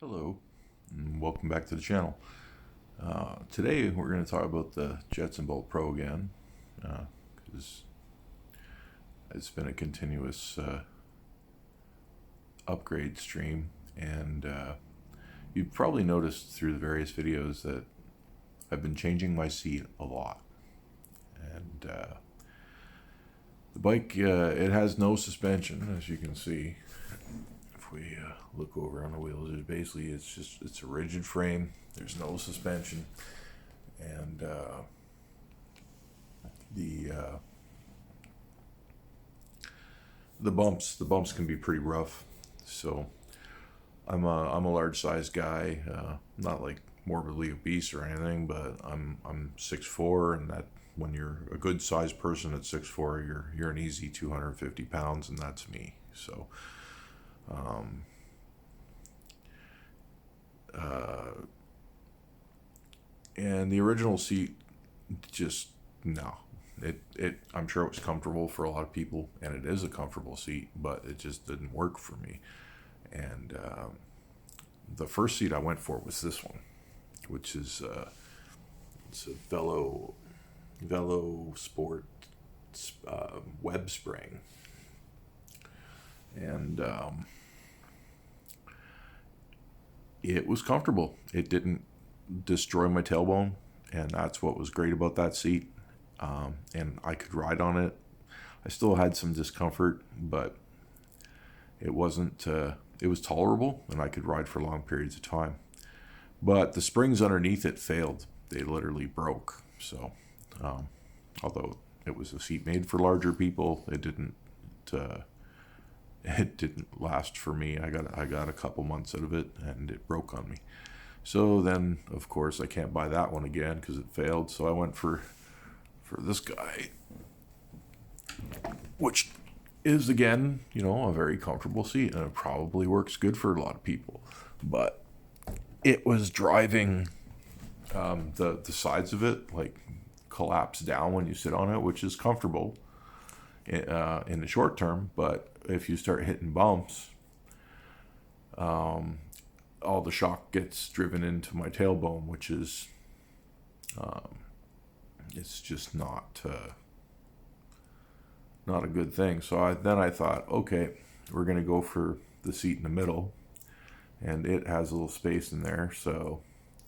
Hello, and welcome back to the channel. Today we're going to talk about the Jetson Bolt Pro again, because it's been a continuous upgrade stream, and you've probably noticed through the various videos that I've been changing my seat a lot. And the bike, it has no suspension, as you can see. If we look over on the wheels, it's a rigid frame. There's no suspension, and the the bumps can be pretty rough. So I'm a large size guy, not like morbidly obese or anything, but I'm 6'4", and that when you're a good sized person at 6'4", you're an easy 250 pounds, and that's me. So and the original seat, just no. It I'm sure it was comfortable for a lot of people, and it is a comfortable seat, but it just didn't work for me. And the first seat I went for was this one, which is it's a Velo Sport web spring, and it was comfortable. It didn't destroy my tailbone, and that's what was great about that seat. And I could ride on it. I still had some discomfort, but it wasn't. It was tolerable, and I could ride for long periods of time. But the springs underneath it failed. They literally broke. So, although it was a seat made for larger people, it didn't. It didn't last for me. I got a couple months out of it, and it broke on me. So then, of course, I can't buy that one again because it failed. So I went for this guy, which is, again, a very comfortable seat, and it probably works good for a lot of people. But it was driving, the sides of it like collapse down when you sit on it, which is comfortable in the short term. But if you start hitting bumps, all the shock gets driven into my tailbone, which is it's just not a good thing. So then I thought, okay, we're gonna go for the seat in the middle, and it has a little space in there, so,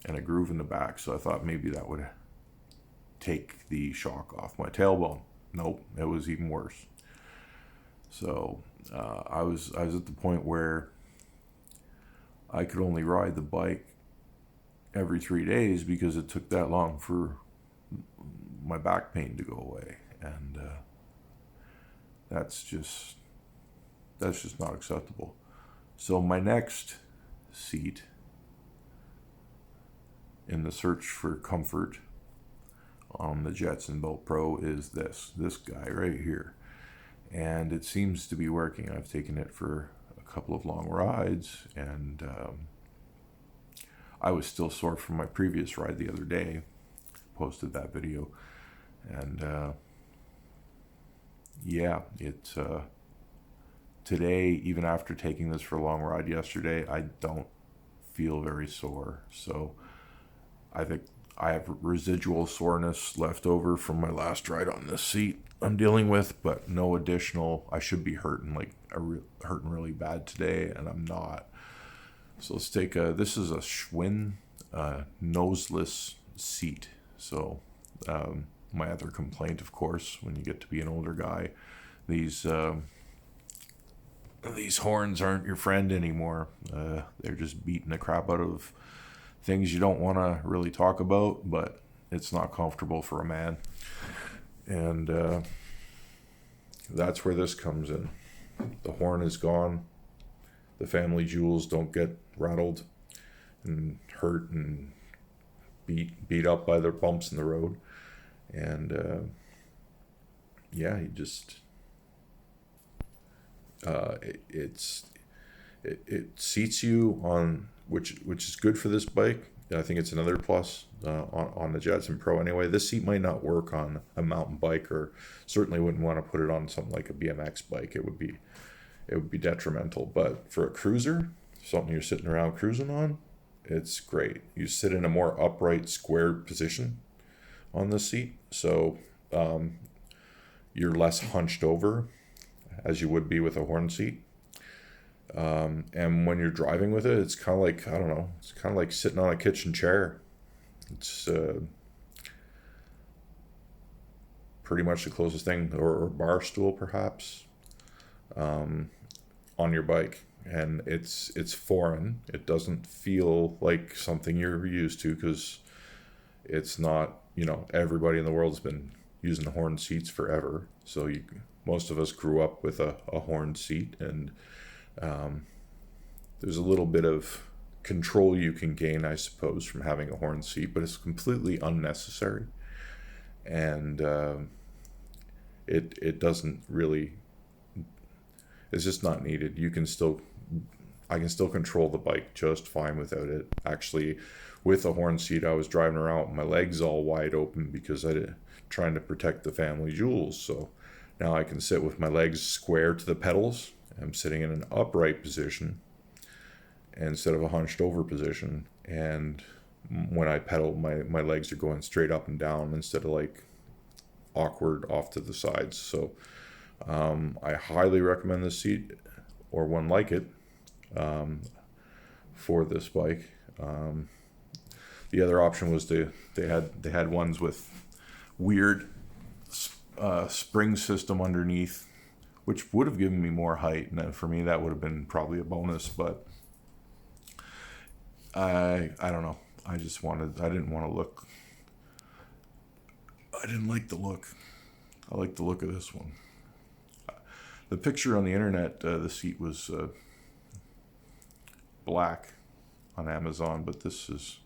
and a groove in the back. So I thought maybe that would take the shock off my tailbone. Nope, it was even worse. So I was at the point where I could only ride the bike every 3 days because it took that long for my back pain to go away, and that's just not acceptable. So my next seat in the search for comfort on the Jetson Bolt Pro is this guy right here, and it seems to be working. I've taken it for a couple of long rides, and I was still sore from my previous ride the other day. Posted that video, and yeah, it's today, even after taking this for a long ride yesterday, I don't feel very sore. So I think I have residual soreness left over from my last ride on this seat I'm dealing with, but no additional. I should be hurting hurting really bad today, and I'm not. So let's take this is a Schwinn Noseless seat. So my other complaint, of course, when you get to be an older guy, these horns aren't your friend anymore. They're just beating the crap out of things you don't want to really talk about, but it's not comfortable for a man. And that's where this comes in. The horn is gone. The family jewels don't get rattled and hurt and beat up by the bumps in the road. And yeah, you just it seats you on, which is good for this bike. I think it's another plus on the Jetson Pro anyway. This seat might not work on a mountain bike, or certainly wouldn't want to put it on something like a BMX bike. It would be detrimental. But for a cruiser, something you're sitting around cruising on, it's great. You sit in a more upright, squared position on the seat, so you're less hunched over as you would be with a horn seat. And when you're driving with it, it's kind of like, I don't know, it's kind of like sitting on a kitchen chair. It's pretty much the closest thing, or bar stool perhaps, on your bike. And it's foreign. It doesn't feel like something you're used to, because it's not, everybody in the world has been using the horn seats forever. So most of us grew up with a horn seat, and there's a little bit of control you can gain, I suppose, from having a horn seat, but it's completely unnecessary. And it doesn't really, it's just not needed. I can still control the bike just fine without it. Actually, with a horn seat, I was driving around with my legs all wide open because trying to protect the family jewels. So now I can sit with my legs square to the pedals. I'm sitting in an upright position instead of a hunched over position. And when I pedal, my legs are going straight up and down instead of like awkward off to the sides. So I highly recommend this seat, or one like it, for this bike. The other option was they had ones with weird spring system underneath, which would have given me more height, and for me that would have been probably a bonus. But I don't know. I didn't like the look. I like the look of this one. The picture on the internet, the seat was black on Amazon, but this is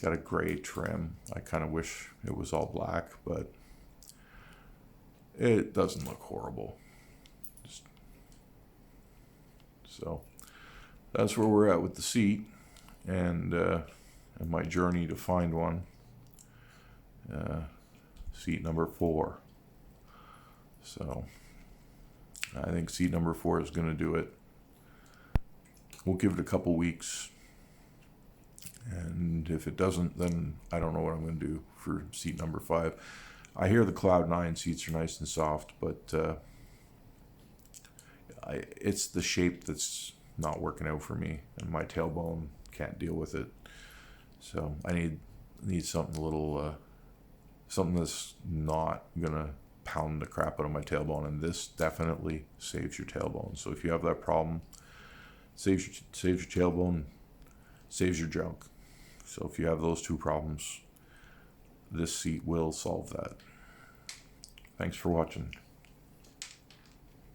got a gray trim. I kind of wish it was all black, but it doesn't look horrible. So that's where we're at with the seat, and my journey to find one. Seat number 4. So I think seat number 4 is going to do it. We'll give it a couple weeks, and if it doesn't, then I don't know what I'm going to do for seat number 5. I hear the Cloud 9 seats are nice and soft, but it's the shape that's not working out for me, and my tailbone can't deal with it. So I need something a little, something that's not gonna pound the crap out of my tailbone, and this definitely saves your tailbone. So if you have that problem, saves your tailbone, saves your junk. So if you have those two problems, this seat will solve that. Thanks for watching.